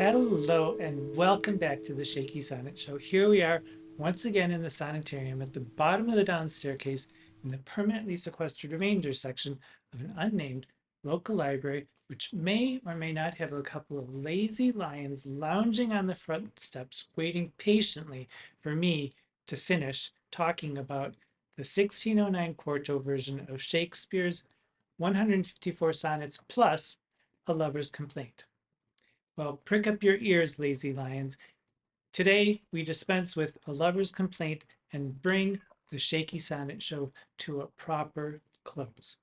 Hello and welcome back to the Shaky Sonnet Show. Here we are once again in the Sonnetarium at the bottom of the down staircase in the permanently sequestered remainders section of an unnamed local library, which may or may not have a couple of lazy lions lounging on the front steps, waiting patiently for me to finish talking about the 1609 Quarto version of Shakespeare's 154 sonnets plus A Lover's Complaint. Well, prick up your ears, lazy lions. Today, we dispense with A Lover's Complaint and bring the Shaky Sonnet Show to a proper close.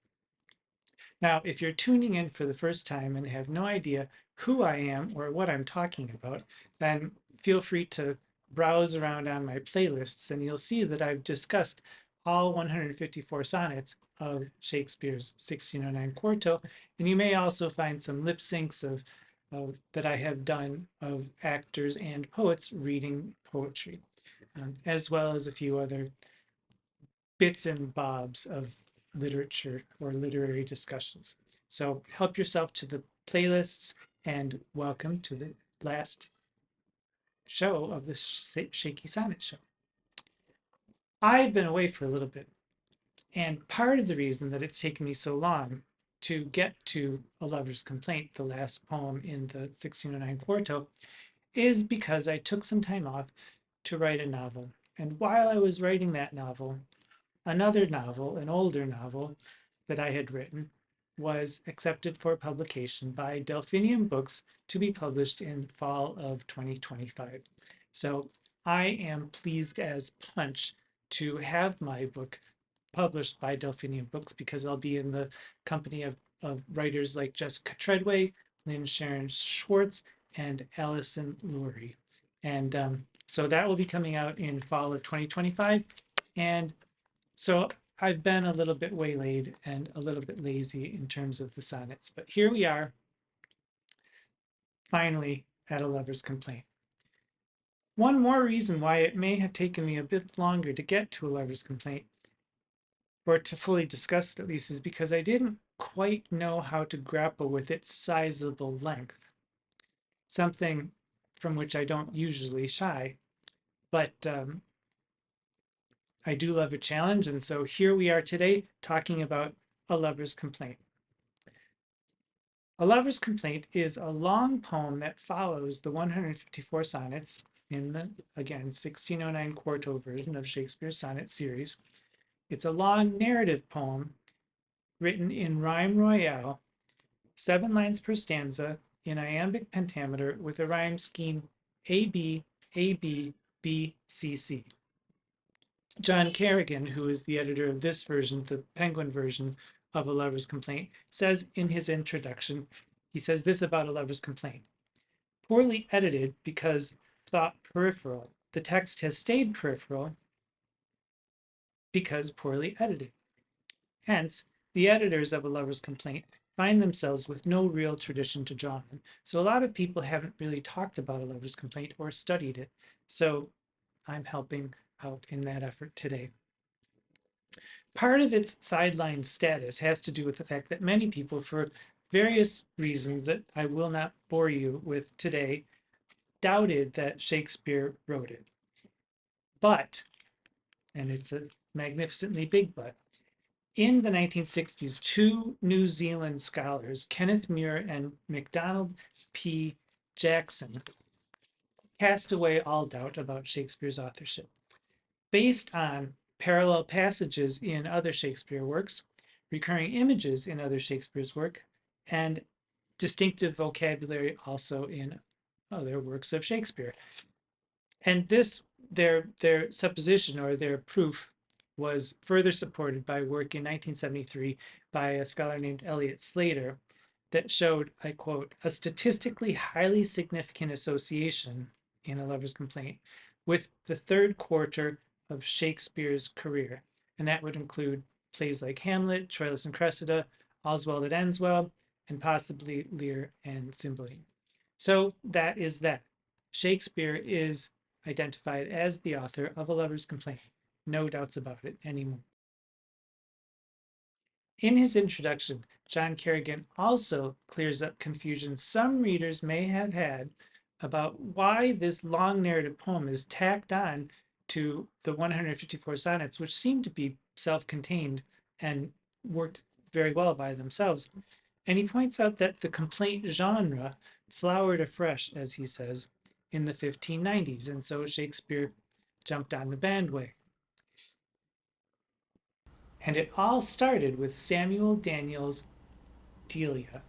Now, if you're tuning in for the first time and have no idea who I am or what I'm talking about, then feel free to browse around on my playlists and you'll see that I've discussed all 154 sonnets of Shakespeare's 1609 Quarto, and you may also find some lip syncs that I have done of actors and poets reading poetry, as well as a few other bits and bobs of literature or literary discussions. So help yourself to the playlists and welcome to the last show of the Shaky Sonnet Show. I've been away for a little bit, and part of the reason that it's taken me so long to get to A Lover's Complaint, the last poem in the 1609 Quarto, is because I took some time off to write a novel. And while I was writing that novel, another novel, an older novel that I had written, was accepted for publication by Delphinium Books to be published in fall of 2025. So I am pleased as punch to have my book published by Delphinium Books because I'll be in the company of writers like Jessica Treadway, Lynn Sharon Schwartz, and Allison Lurie. And so that will be coming out in fall of 2025. And so I've been a little bit waylaid and a little bit lazy in terms of the sonnets, but here we are, finally at A Lover's Complaint. One more reason why it may have taken me a bit longer to get to A Lover's Complaint, or to fully discuss it at least, is because I didn't quite know how to grapple with its sizable length, something from which I don't usually shy, but I do love a challenge, and so here we are today talking about A Lover's Complaint. A Lover's Complaint is a long poem that follows the 154 sonnets in the, again, 1609 Quarto version of Shakespeare's sonnet series. It's a long narrative poem written in rhyme royale, 7 lines per stanza in iambic pentameter with a rhyme scheme AB, AB, B, C, C. John Kerrigan, who is the editor of this version, the Penguin version of A Lover's Complaint, says in his introduction, he says this about A Lover's Complaint. Poorly edited because thought peripheral. The text has stayed peripheral because poorly edited. Hence, the editors of A Lover's Complaint find themselves with no real tradition to draw on. So a lot of people haven't really talked about A Lover's Complaint or studied it. So I'm helping out in that effort today. Part of its sideline status has to do with the fact that many people, for various reasons that I will not bore you with today, doubted that Shakespeare wrote it. But, and it's a magnificently big but, in the 1960s, 2 New Zealand scholars, Kenneth Muir and MacDonald P. Jackson, cast away all doubt about Shakespeare's authorship. Based on parallel passages in other Shakespeare works, recurring images in other Shakespeare's work, and distinctive vocabulary also in other works of Shakespeare. And this, their supposition or their proof was further supported by work in 1973 by a scholar named Elliot Slater that showed, I quote, a statistically highly significant association in A Lover's Complaint with the third quarter of Shakespeare's career. And that would include plays like Hamlet, Troilus and Cressida, All's Well That Ends Well, and possibly Lear and Cymbeline. So that is that. Shakespeare is identified as the author of A Lover's Complaint. No doubts about it anymore. In his introduction, John Kerrigan also clears up confusion some readers may have had about why this long narrative poem is tacked on to the 154 sonnets, which seem to be self-contained and worked very well by themselves. And he points out that the complaint genre flowered afresh, as he says, in the 1590s. And so Shakespeare jumped on the bandwagon. And it all started with Samuel Daniel's Delia,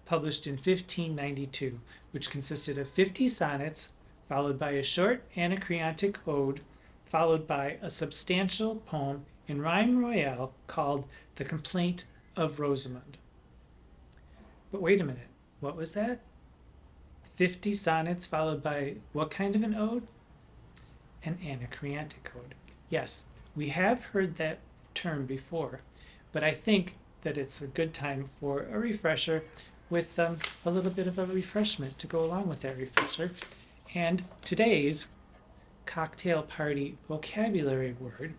published in 1592, which consisted of 50 sonnets, followed by a short Anacreontic ode, followed by a substantial poem in rhyme royale called The Complaint of Rosamond. But wait a minute, what was that? 50 sonnets followed by what kind of an ode? An Anacreontic ode. Yes, we have heard that term before, but I think that it's a good time for a refresher with a little bit of a refreshment to go along with that refresher. And today's cocktail party vocabulary word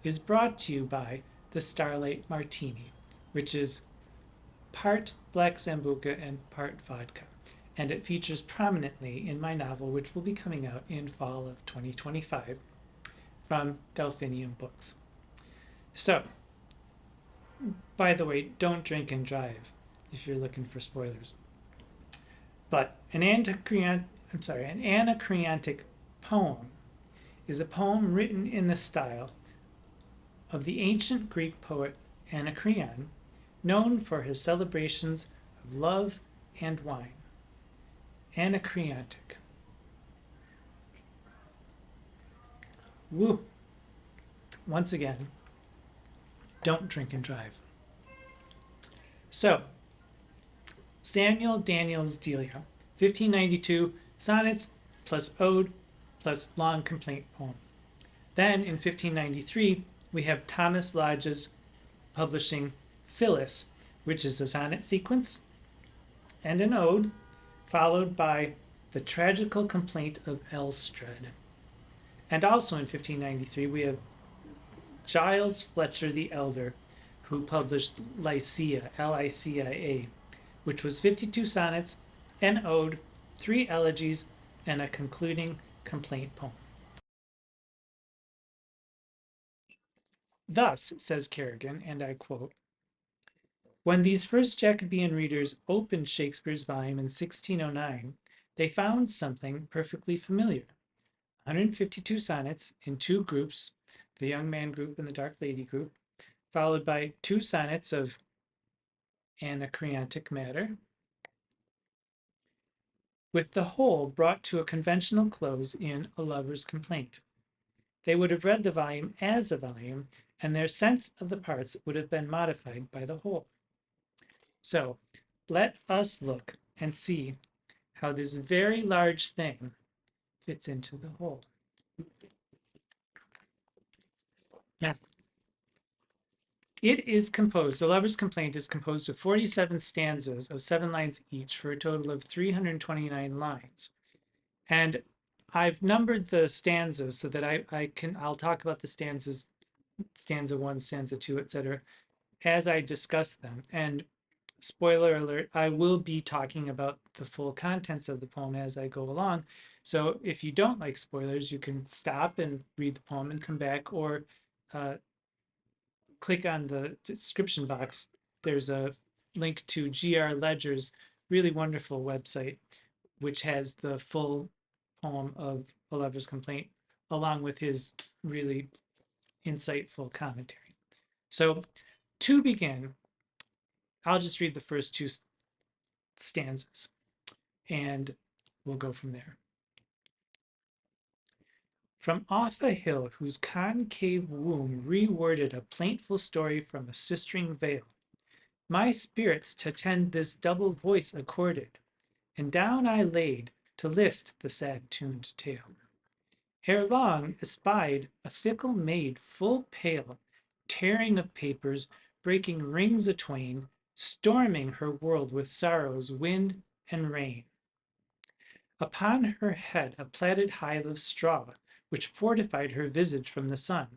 is brought to you by the Starlight Martini, which is part black Sambuca and part vodka. And it features prominently in my novel, which will be coming out in fall of 2025 from Delphinium Books. So, by the way, don't drink and drive if you're looking for spoilers. But an Anacreontic poem is a poem written in the style of the ancient Greek poet Anacreon, known for his celebrations of love and wine. Anacreontic. Woo! Once again, don't drink and drive. So, Samuel Daniel's Delia, 1592, sonnets plus ode plus long complaint poem. Then in 1593, we have Thomas Lodge's publishing Phyllis, which is a sonnet sequence and an ode, followed by The Tragical Complaint of Elstred. And also in 1593, we have Giles Fletcher the Elder, who published Lycia, Licia, which was 52 sonnets, an ode, 3 elegies, and a concluding complaint poem. Thus, says Kerrigan, and I quote, when these first Jacobean readers opened Shakespeare's volume in 1609, they found something perfectly familiar. 152 sonnets in 2 groups, the young man group and the dark lady group, followed by 2 sonnets of Anacreontic matter, with the whole brought to a conventional close in A Lover's Complaint. They would have read the volume as a volume, and their sense of the parts would have been modified by the whole. So let us look and see how this very large thing fits into the whole. Now, it is composed, The Lover's Complaint is composed of 47 stanzas of 7 lines each for a total of 329 lines. And I've numbered the stanzas so that I'll talk about the stanzas, stanza 1, stanza 2, etc., as I discuss them. And spoiler alert, I will be talking about the full contents of the poem as I go along. So if you don't like spoilers, you can stop and read the poem and come back, or click on the description box. There's a link to G.R. Ledger's really wonderful website, which has the full poem of A Lover's Complaint, along with his really insightful commentary. So to begin, I'll just read the first 2 stanzas, and we'll go from there. From off a hill whose concave womb reworded a plaintful story from a sistering vale, my spirits to tend this double voice accorded, and down I laid to list the sad-tuned tale. Ere long espied a fickle maid full pale, tearing of papers, breaking rings a-twain, storming her world with sorrows, wind, and rain. Upon her head a plaited hive of straw, which fortified her visage from the sun,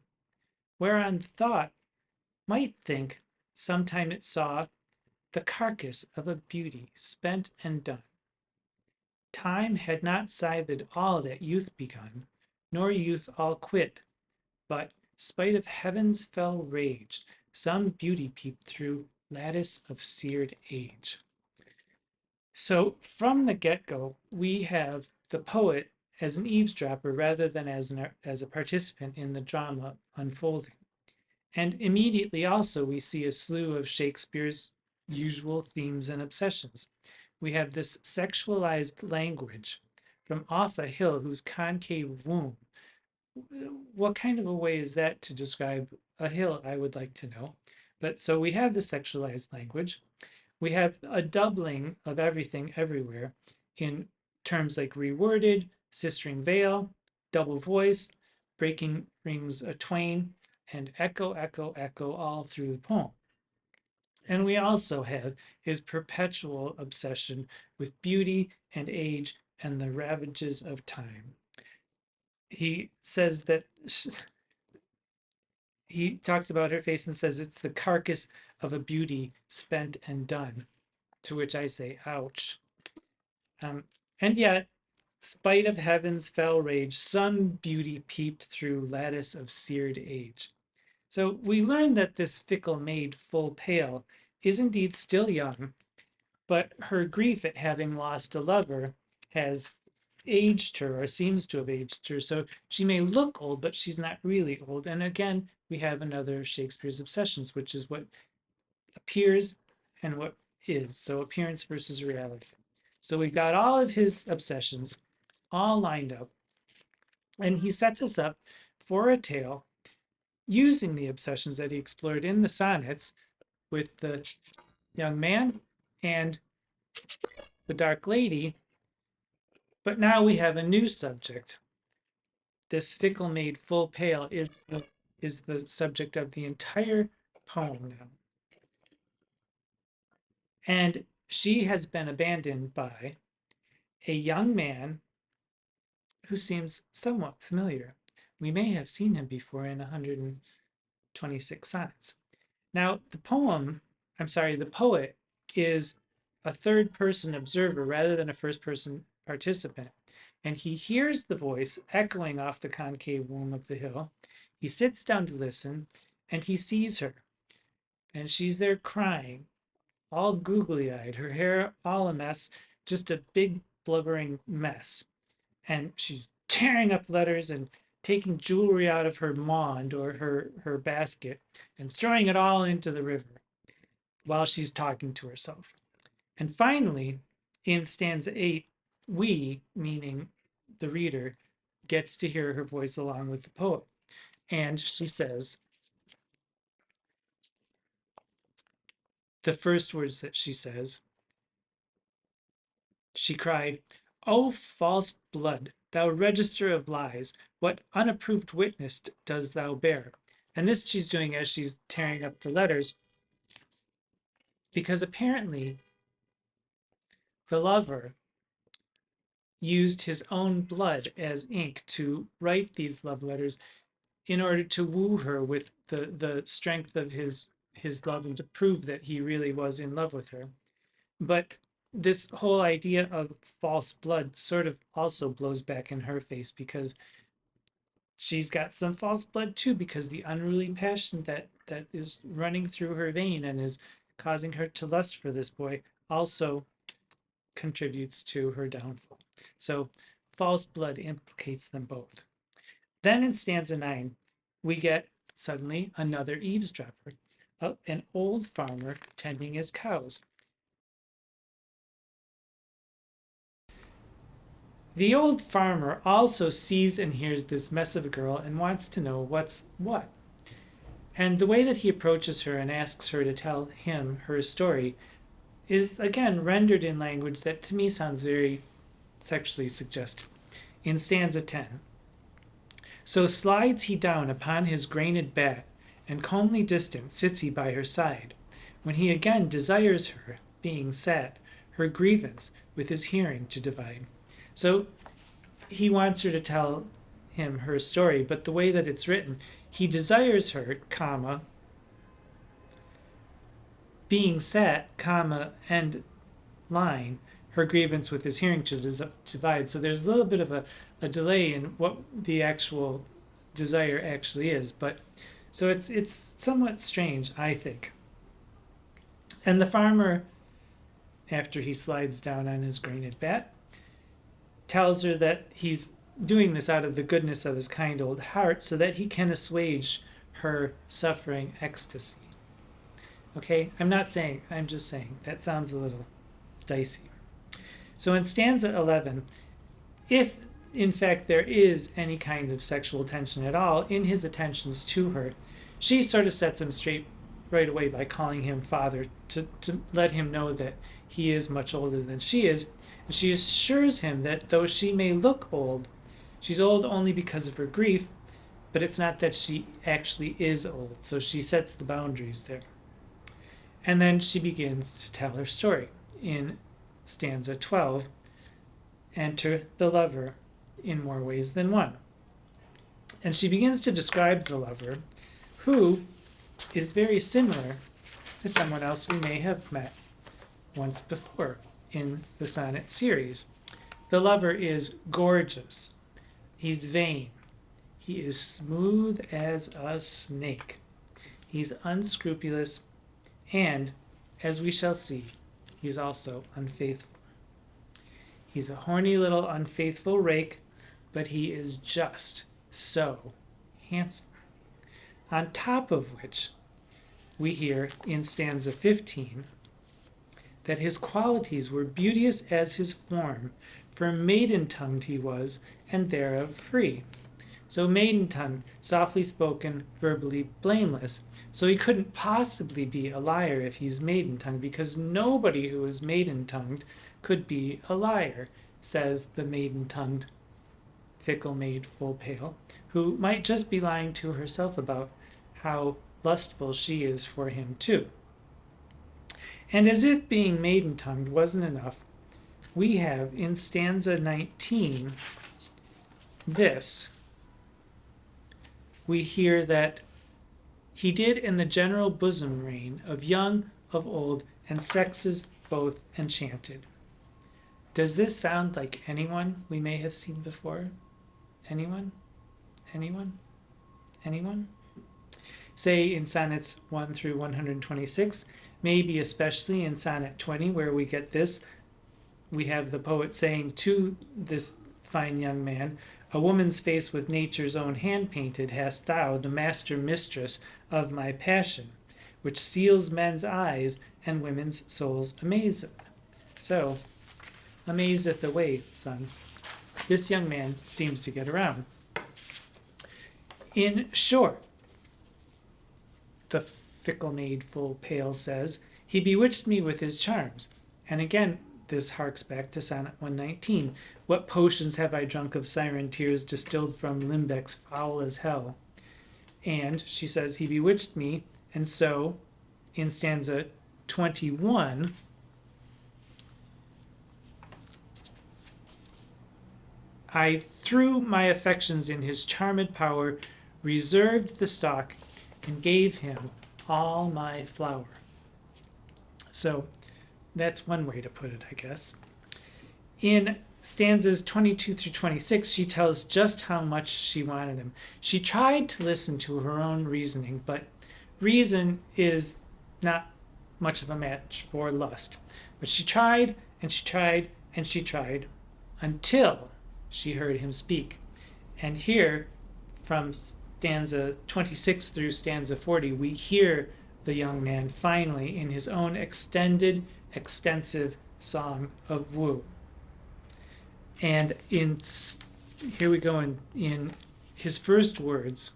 whereon thought might think sometime it saw the carcass of a beauty spent and done. Time had not scythed all that youth begun, nor youth all quit, but, spite of heaven's fell rage, some beauty peeped through lattice of seared age. So from the get-go, we have the poet as an eavesdropper rather than as a participant in the drama unfolding. And immediately also we see a slew of Shakespeare's usual themes and obsessions. We have this sexualized language from off a hill whose concave womb. What kind of a way is that to describe a hill? I would like to know. But so we have the sexualized language. We have a doubling of everything everywhere in terms like reworded, sistering veil, double voice, breaking rings a twain, and echo, echo, echo all through the poem. And we also have his perpetual obsession with beauty and age and the ravages of time. He says that he talks about her face and says it's the carcass of a beauty spent and done, to which I say, ouch. And yet, spite of heaven's fell rage, some beauty peeped through lattice of seared age. So we learn that this fickle maid full pale is indeed still young, but her grief at having lost a lover has aged her or seems to have aged her. So she may look old, but she's not really old. And again, we have another of Shakespeare's obsessions, which is what appears and what is. So appearance versus reality. So we've got all of his obsessions all lined up. And he sets us up for a tale using the obsessions that he explored in the sonnets with the young man and the dark lady. But now we have a new subject. This fickle maid full pale is the subject of the entire poem now. And she has been abandoned by a young man who seems somewhat familiar. We may have seen him before in 126 sonnets. Now, the poet is a third person observer rather than a first person participant. And he hears the voice echoing off the concave womb of the hill. He sits down to listen and he sees her. And she's there crying, all googly eyed, her hair all a mess, just a big blubbering mess. And she's tearing up letters and taking jewelry out of her maund or her basket and throwing it all into the river while she's talking to herself. And finally, in stanza 8, we, meaning the reader, gets to hear her voice along with the poet. And she says, the first words that she says, she cried, "O false blood, thou register of lies, what unapproved witness does thou bear?" And this she's doing as she's tearing up the letters, because apparently the lover used his own blood as ink to write these love letters in order to woo her with the strength of his love and to prove that he really was in love with her. But this whole idea of false blood sort of also blows back in her face because she's got some false blood too, because the unruly passion that is running through her vein and is causing her to lust for this boy also contributes to her downfall. So false blood implicates them both. Then in stanza 9, we get suddenly another eavesdropper, an old farmer tending his cows. The old farmer also sees and hears this mess of a girl and wants to know what's what. And the way that he approaches her and asks her to tell him her story is again rendered in language that to me sounds very sexually suggestive. In stanza 10, so slides he down upon his grained bat, and calmly distant sits he by her side, when he again desires her, being sad, her grievance with his hearing to divide. So he wants her to tell him her story, but the way that it's written, he desires her, comma, being sad, comma, end line, her grievance with his hearing to divide. So there's a little bit of a delay in what the actual desire actually is. But so it's somewhat strange, I think. And the farmer, after he slides down on his grained bat, tells her that he's doing this out of the goodness of his kind old heart so that he can assuage her suffering ecstasy. Okay, I'm just saying that sounds a little dicey. So in stanza 11, if in fact there is any kind of sexual tension at all in his attentions to her, she sort of sets him straight right away by calling him father to let him know that he is much older than she is. And she assures him that though she may look old, she's old only because of her grief, but it's not that she actually is old. So she sets the boundaries there. And then she begins to tell her story. In stanza 12, enter the lover in more ways than one. And she begins to describe the lover, who is very similar to someone else we may have met once before in the sonnet series. The lover is gorgeous. He's vain. He is smooth as a snake. He's unscrupulous, and, as we shall see, he's also unfaithful. He's a horny little unfaithful rake, but he is just so handsome. On top of which, we hear in stanza 15 that his qualities were beauteous as his form, for maiden-tongued he was, and thereof free. So maiden-tongued, softly spoken, verbally blameless. So he couldn't possibly be a liar if he's maiden-tongued, because nobody who is maiden-tongued could be a liar, says the maiden-tongued, fickle maid full pale, who might just be lying to herself about how lustful she is for him too. And as if being maiden-tongued wasn't enough, we have in stanza 19 this. We hear that he did in the general bosom reign of young, of old, and sexes both enchanted. Does this sound like anyone we may have seen before? Anyone? Anyone? Anyone? Say in sonnets 1 through 126, maybe especially in sonnet 20, where we get this. We have the poet saying to this fine young man, a woman's face with nature's own hand painted hast thou, the master mistress of my passion, which steals men's eyes and women's souls amazeth. So, amazeth away, son. This young man seems to get around. In short, the fickle maid full pale says, he bewitched me with his charms. And again, this harks back to sonnet 119. What potions have I drunk of siren tears distilled from limbecks foul as hell? And she says, he bewitched me. And so, in stanza 21, I threw my affections in his charmed power, reserved the stock, and gave him all my flower. So that's one way to put it, I guess. In stanzas 22 through 26, she tells just how much she wanted him. She tried to listen to her own reasoning, but reason is not much of a match for lust. But she tried, and she tried, and she tried, until she heard him speak. And here, from stanza 26 through stanza 40, we hear the young man finally in his own extended, extensive song of woo. And here we go in his first words.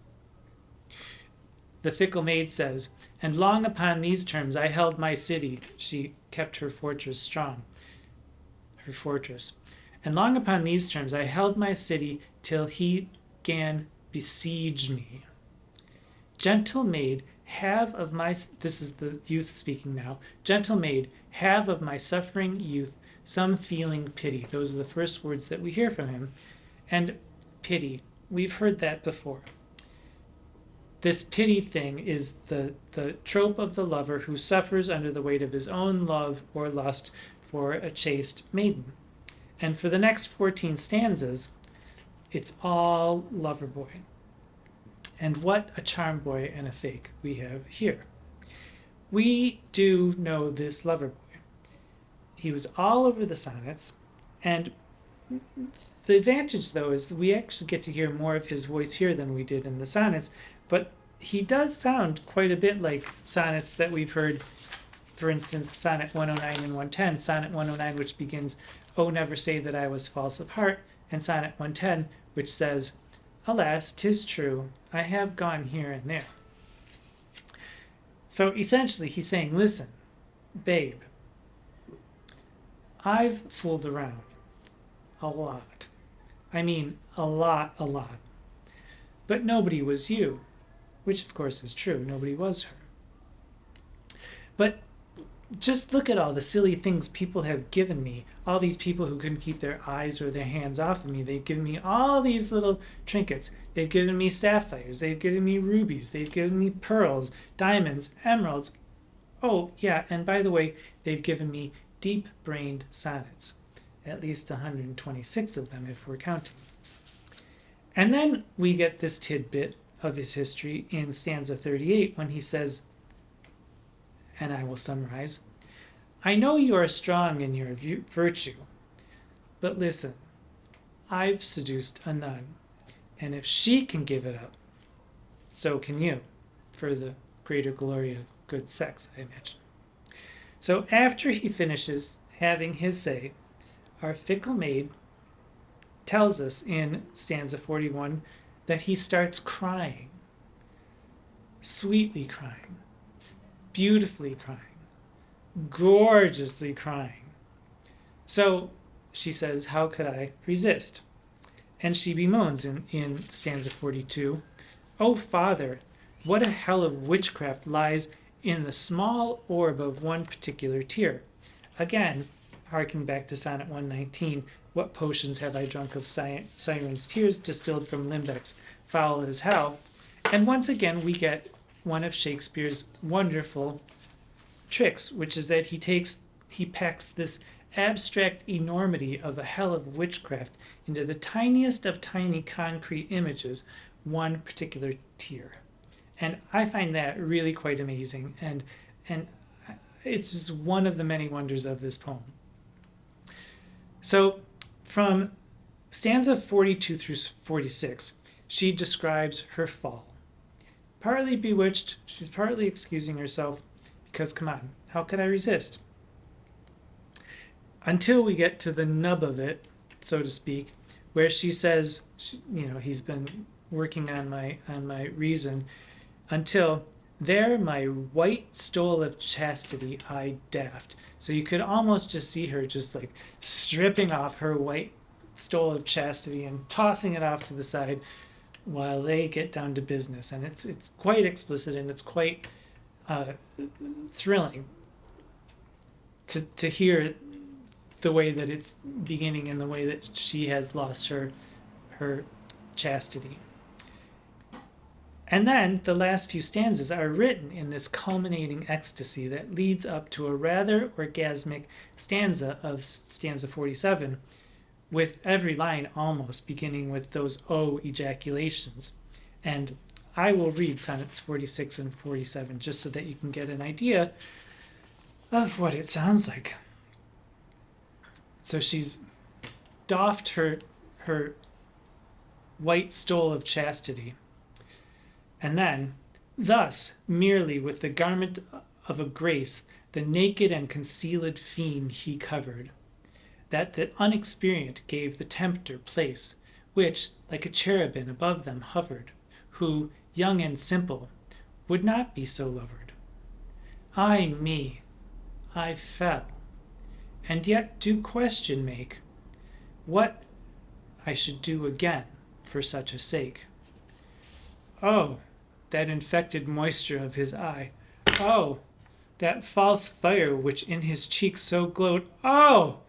The fickle maid says, and long upon these terms I held my city. She kept her fortress strong, her fortress. And long upon these terms I held my city till he 'gan besiege me. Gentle maid, have of my, this is the youth speaking now, gentle maid, have of my suffering youth some feeling pity. Those are the first words that we hear from him. And pity, we've heard that before. This pity thing is the trope of the lover who suffers under the weight of his own love or lust for a chaste maiden. And for the next 14 stanzas, it's all lover boy. And what a charm boy and a fake we have here. We do know this lover boy. He was all over the sonnets, and the advantage, though, is we actually get to hear more of his voice here than we did in the sonnets, but he does sound quite a bit like sonnets that we've heard, for instance, Sonnet 109 and 110. Sonnet 109, which begins, "Oh, never say that I was false of heart," and Sonnet 110, which says, "Alas, 'tis true, I have gone here and there." So essentially, he's saying, listen, babe, I've fooled around a lot. I mean, a lot. But nobody was you, which of course is true. Nobody was her. But just look at all the silly things people have given me. All these people who couldn't keep their eyes or their hands off of me. They've given me all these little trinkets. They've given me sapphires. They've given me rubies. They've given me pearls, diamonds, emeralds. Oh, yeah, and by the way, they've given me deep-brained sonnets. At least 126 of them if we're counting. And then we get this tidbit of his history in stanza 38 when he says, and I will summarize, "I know you are strong in your virtue, but listen, I've seduced a nun, and if she can give it up, so can you, for the greater glory of good sex, I imagine." So after he finishes having his say, our fickle maid tells us in stanza 41 that he starts crying, sweetly crying, beautifully crying, gorgeously crying. So she says, "How could I resist?" And she bemoans in stanza 42, "Oh, Father, what a hell of witchcraft lies in the small orb of one particular tear." Again, harking back to Sonnet 119, "What potions have I drunk of Siren's tears distilled from limbecks, foul as hell?" And once again, we get one of Shakespeare's wonderful tricks, which is that he packs this abstract enormity of a hell of witchcraft into the tiniest of tiny concrete images, one particular tear. And I find that really quite amazing, and it's just one of the many wonders of this poem. So from stanza 42 through 46, she describes her fall. Partly bewitched, she's partly excusing herself, because come on, how could I resist? Until we get to the nub of it, so to speak, where she says, he's been working on my reason, until there my white stole of chastity I daft. So you could almost just see her just like stripping off her white stole of chastity and tossing it off to the side while they get down to business. And it's quite explicit, and it's quite thrilling to hear the way that it's beginning and the way that she has lost her chastity. And then the last few stanzas are written in this culminating ecstasy that leads up to a rather orgasmic stanza of stanza 47, with every line almost beginning with those "oh" ejaculations. And I will read sonnets 46 and 47 just so that you can get an idea of what it sounds like. So she's doffed her white stole of chastity, and then, thus, merely with the garment of a grace, the naked and concealed fiend he covered, that the unexperienced gave the tempter place, which, like a cherubin above them hovered, who, young and simple, would not be so lovered. Ay me, I fell, and yet do question make, what I should do again for such a sake. Oh, that infected moisture of his eye. Oh, that false fire which in his cheeks so glowed. Oh,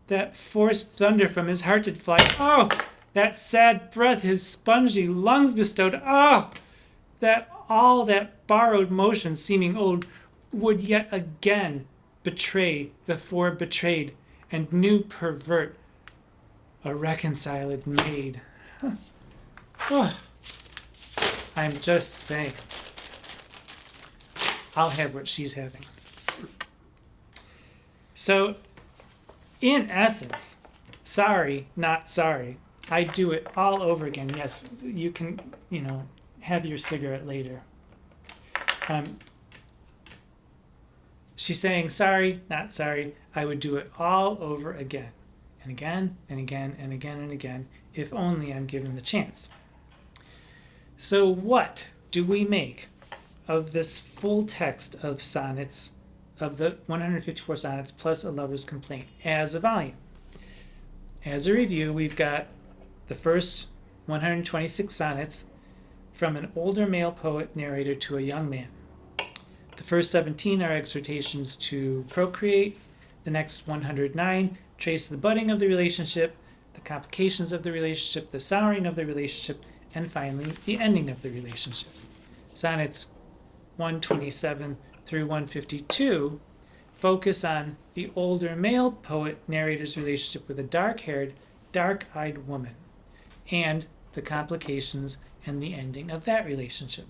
that forced thunder from his heart did fly. Oh, that sad breath his spongy lungs bestowed. Oh, that all that borrowed motion seeming old would yet again betray the fore betrayed, and new pervert a reconciled maid. Oh, I'm just saying. I'll have what she's having. So, in essence, sorry, not sorry. I do it all over again. Yes, you can, have your cigarette later. She's saying sorry, not sorry. I would do it all over again. And again, and again, and again, and again, if only I'm given the chance. So what do we make of this full text of sonnets, of the 154 sonnets plus A Lover's Complaint as a volume? As a review, we've got the first 126 sonnets from an older male poet narrator to a young man. The first 17 are exhortations to procreate. The next 109 trace the budding of the relationship, the complications of the relationship, the souring of the relationship, and finally, the ending of the relationship. Sonnets 127 through 152 focus on the older male poet narrator's relationship with a dark-haired, dark-eyed woman, and the complications and the ending of that relationship.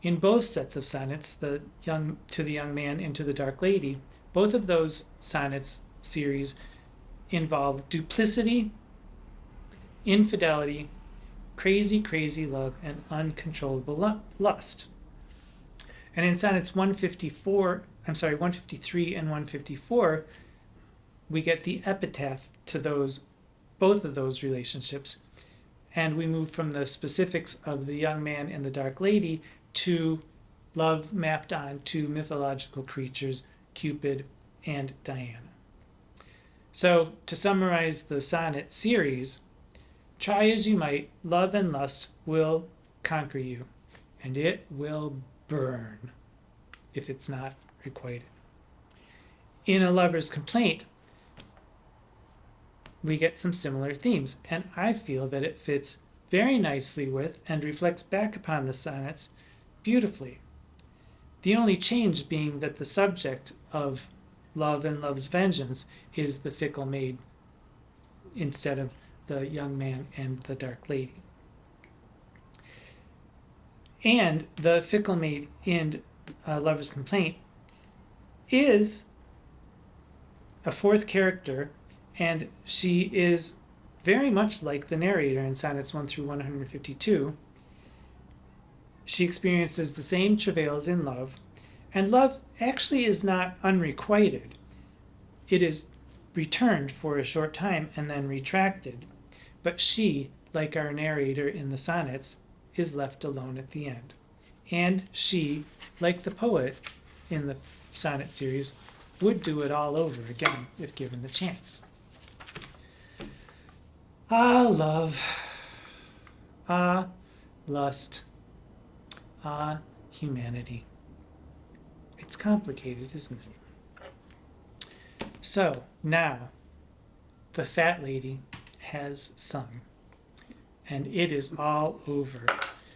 In both sets of sonnets, To the Young Man and To the Dark Lady, both of those sonnets series involve duplicity, infidelity, crazy, crazy love, and uncontrollable lust. And in sonnets 153 and 154, we get the epitaph to both of those relationships, and we move from the specifics of the young man and the dark lady to love mapped on to mythological creatures, Cupid and Diana. So, to summarize the sonnet series, try as you might, love and lust will conquer you, and it will burn if it's not requited. In A Lover's Complaint, we get some similar themes, and I feel that it fits very nicely with and reflects back upon the sonnets beautifully. The only change being that the subject of love and love's vengeance is the fickle maid instead of the young man and the dark lady. And the fickle maid in Lover's Complaint is a fourth character, and she is very much like the narrator in sonnets 1 through 152. She experiences the same travails in love, and love actually is not unrequited. It is returned for a short time and then retracted, but she, like our narrator in the sonnets, is left alone at the end. And she, like the poet in the sonnet series, would do it all over again if given the chance. Ah, love. Ah, lust. Ah, humanity. It's complicated, isn't it? So, now, the fat lady has sung, and it is all over.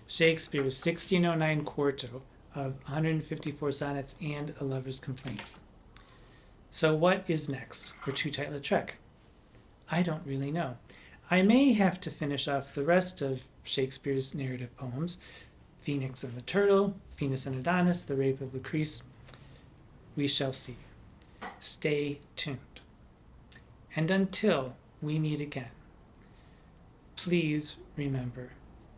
Shakespeare's 1609 Quarto of 154 sonnets and A Lover's Complaint. So what is next for Tootight Lautrec? I don't really know. I may have to finish off the rest of Shakespeare's narrative poems, Phoenix and the Turtle, Venus and Adonis, The Rape of Lucrece. We shall see. Stay tuned. And until we meet again, please remember,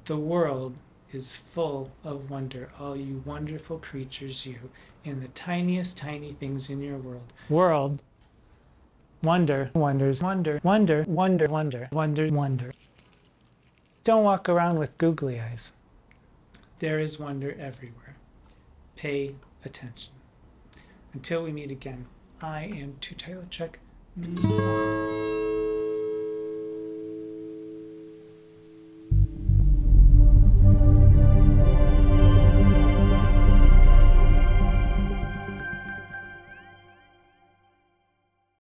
the world is full of wonder, all you wonderful creatures, you, in the tiniest tiny things in your world. World. Wonder, wonders, wonder, wonder, wonder, wonder, wonder, wonder. Don't walk around with googly eyes. There is wonder everywhere. Pay attention. Until we meet again, I am Tootight Lautrec.